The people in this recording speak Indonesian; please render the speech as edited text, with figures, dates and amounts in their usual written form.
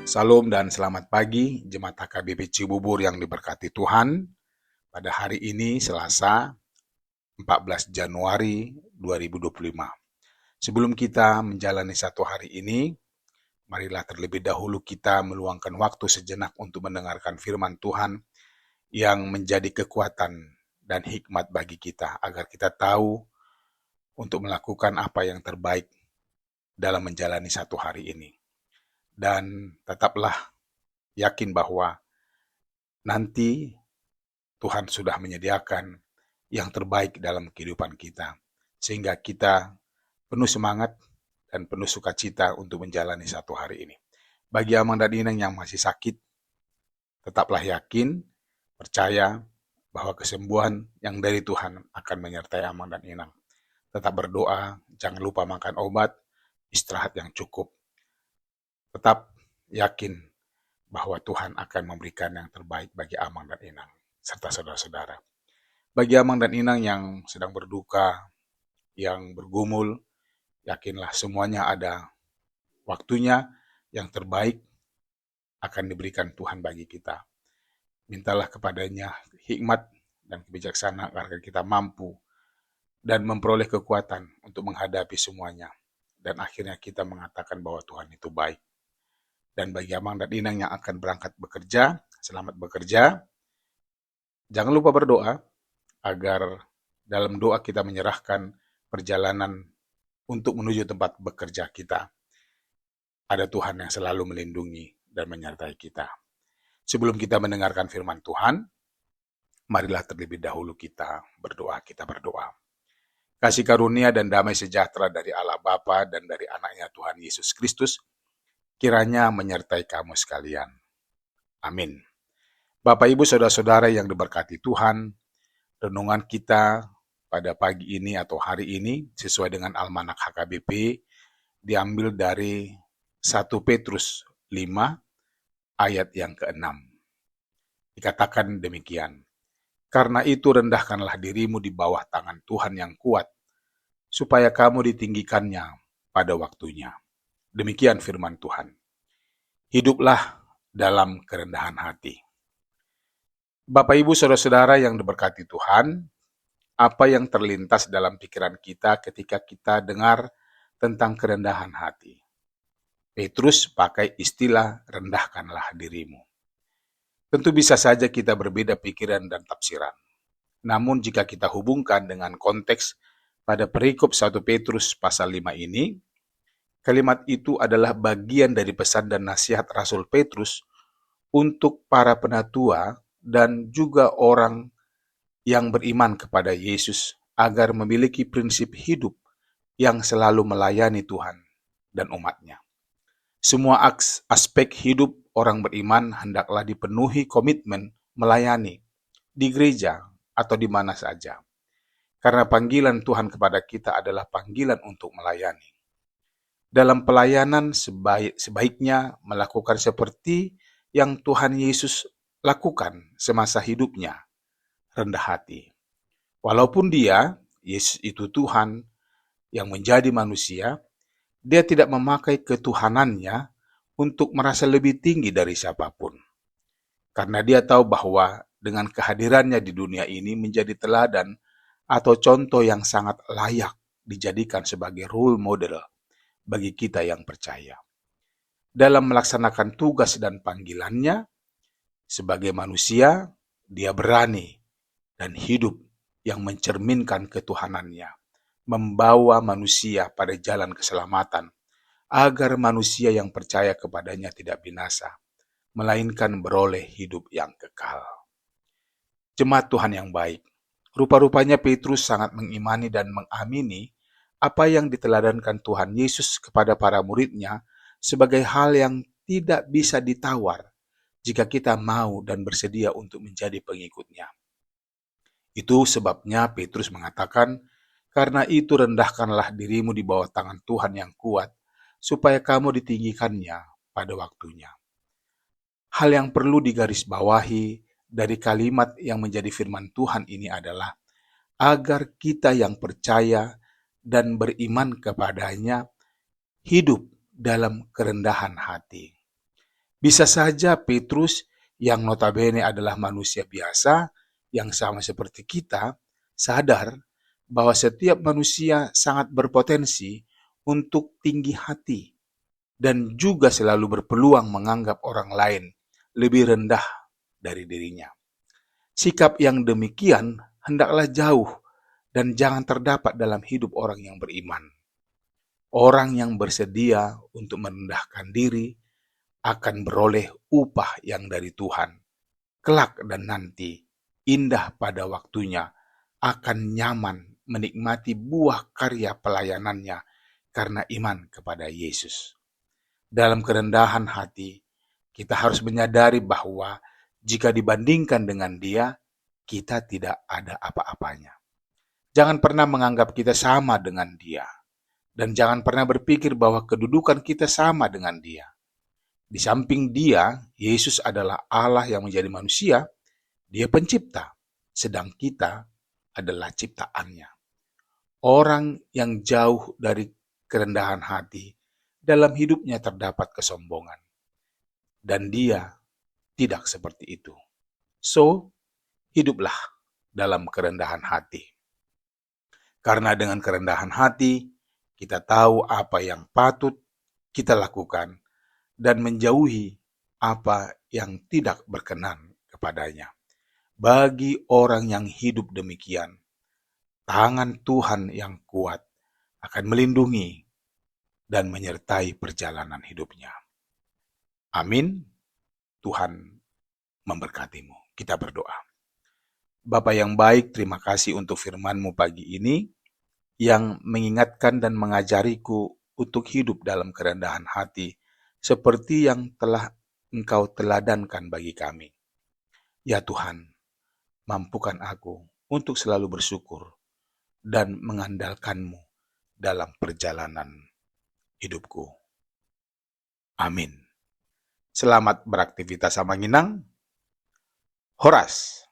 Salam dan selamat pagi Jemaat HKBP Cibubur yang diberkati Tuhan. Pada hari ini Selasa 14 Januari 2025. Sebelum kita menjalani satu hari ini, marilah terlebih dahulu kita meluangkan waktu sejenak untuk mendengarkan firman Tuhan yang menjadi kekuatan dan hikmat bagi kita agar kita tahu untuk melakukan apa yang terbaik dalam menjalani satu hari ini. Dan tetaplah yakin bahwa nanti Tuhan sudah menyediakan yang terbaik dalam kehidupan kita. Sehingga kita penuh semangat dan penuh sukacita untuk menjalani satu hari ini. Bagi Amang dan Inang yang masih sakit, tetaplah yakin, percaya bahwa kesembuhan yang dari Tuhan akan menyertai Amang dan Inang. Tetap berdoa, jangan lupa makan obat, istirahat yang cukup. Tetap yakin bahwa Tuhan akan memberikan yang terbaik bagi Amang dan Inang, serta saudara-saudara. Bagi Amang dan Inang yang sedang berduka, yang bergumul, yakinlah semuanya ada waktunya yang terbaik akan diberikan Tuhan bagi kita. Mintalah kepadanya hikmat dan kebijaksanaan agar kita mampu dan memperoleh kekuatan untuk menghadapi semuanya. Dan akhirnya kita mengatakan bahwa Tuhan itu baik. Dan bagi Amang dan Inang yang akan berangkat bekerja, selamat bekerja. Jangan lupa berdoa agar dalam doa kita menyerahkan perjalanan untuk menuju tempat bekerja kita. Ada Tuhan yang selalu melindungi dan menyertai kita. Sebelum kita mendengarkan firman Tuhan, marilah terlebih dahulu kita berdoa. Kasih karunia dan damai sejahtera dari Allah Bapa dan dari anaknya Tuhan Yesus Kristus, kiranya menyertai kamu sekalian. Amin. Bapak, Ibu, Saudara-saudara yang diberkati Tuhan, renungan kita pada pagi ini atau hari ini sesuai dengan Almanak HKBP diambil dari 1 Petrus 5 ayat yang ke-6. Dikatakan demikian, karena itu rendahkanlah dirimu di bawah tangan Tuhan yang kuat, supaya kamu ditinggikannya pada waktunya. Demikian firman Tuhan. Hiduplah dalam kerendahan hati. Bapak, Ibu, Saudara-saudara yang diberkati Tuhan, apa yang terlintas dalam pikiran kita ketika kita dengar tentang kerendahan hati? Petrus pakai istilah rendahkanlah dirimu. Tentu bisa saja kita berbeda pikiran dan tafsiran. Namun jika kita hubungkan dengan konteks pada perikop 1 Petrus pasal 5 ini, kalimat itu adalah bagian dari pesan dan nasihat Rasul Petrus untuk para penatua dan juga orang yang beriman kepada Yesus agar memiliki prinsip hidup yang selalu melayani Tuhan dan umatnya. Semua aspek hidup orang beriman hendaklah dipenuhi komitmen melayani di gereja atau di mana saja. Karena panggilan Tuhan kepada kita adalah panggilan untuk melayani. Dalam pelayanan sebaiknya melakukan seperti yang Tuhan Yesus lakukan semasa hidupnya, rendah hati. Walaupun Yesus itu Tuhan yang menjadi manusia, dia tidak memakai ketuhanannya untuk merasa lebih tinggi dari siapapun. Karena dia tahu bahwa dengan kehadirannya di dunia ini menjadi teladan atau contoh yang sangat layak dijadikan sebagai role model bagi kita yang percaya. Dalam melaksanakan tugas dan panggilannya, sebagai manusia, dia berani dan hidup yang mencerminkan ketuhanannya, membawa manusia pada jalan keselamatan, agar manusia yang percaya kepadanya tidak binasa, melainkan beroleh hidup yang kekal. Jemaat Tuhan yang baik, rupa-rupanya Petrus sangat mengimani dan mengamini apa yang diteladankan Tuhan Yesus kepada para muridnya sebagai hal yang tidak bisa ditawar jika kita mau dan bersedia untuk menjadi pengikutnya. Itu sebabnya Petrus mengatakan, karena itu rendahkanlah dirimu di bawah tangan Tuhan yang kuat, supaya kamu ditinggikannya pada waktunya. Hal yang perlu digarisbawahi dari kalimat yang menjadi firman Tuhan ini adalah agar kita yang percaya dan beriman kepadanya hidup dalam kerendahan hati. Bisa saja Petrus yang notabene adalah manusia biasa, yang sama seperti kita, sadar bahwa setiap manusia sangat berpotensi untuk tinggi hati dan juga selalu berpeluang menganggap orang lain lebih rendah dari dirinya. Sikap yang demikian hendaklah jauh dan jangan terdapat dalam hidup orang yang beriman. Orang yang bersedia untuk merendahkan diri akan beroleh upah yang dari Tuhan. Kelak dan nanti, indah pada waktunya, akan nyaman menikmati buah karya pelayanannya karena iman kepada Yesus. Dalam kerendahan hati, kita harus menyadari bahwa jika dibandingkan dengan Dia, kita tidak ada apa-apanya. Jangan pernah menganggap kita sama dengan Dia, dan jangan pernah berpikir bahwa kedudukan kita sama dengan Dia. Di samping Dia, Yesus adalah Allah yang menjadi manusia. Dia pencipta, sedang kita adalah ciptaannya. Orang yang jauh dari kerendahan hati, dalam hidupnya terdapat kesombongan. Dan Dia tidak seperti itu. So, hiduplah dalam kerendahan hati. Karena dengan kerendahan hati, kita tahu apa yang patut kita lakukan dan menjauhi apa yang tidak berkenan kepadanya. Bagi orang yang hidup demikian, tangan Tuhan yang kuat akan melindungi dan menyertai perjalanan hidupnya. Amin. Tuhan memberkatimu. Kita berdoa. Bapa yang baik, terima kasih untuk firman-Mu pagi ini yang mengingatkan dan mengajariku untuk hidup dalam kerendahan hati seperti yang telah Engkau teladankan bagi kami. Ya Tuhan, mampukan aku untuk selalu bersyukur dan mengandalkan-Mu dalam perjalanan hidupku. Amin. Selamat beraktivitas sama Nginang. Horas.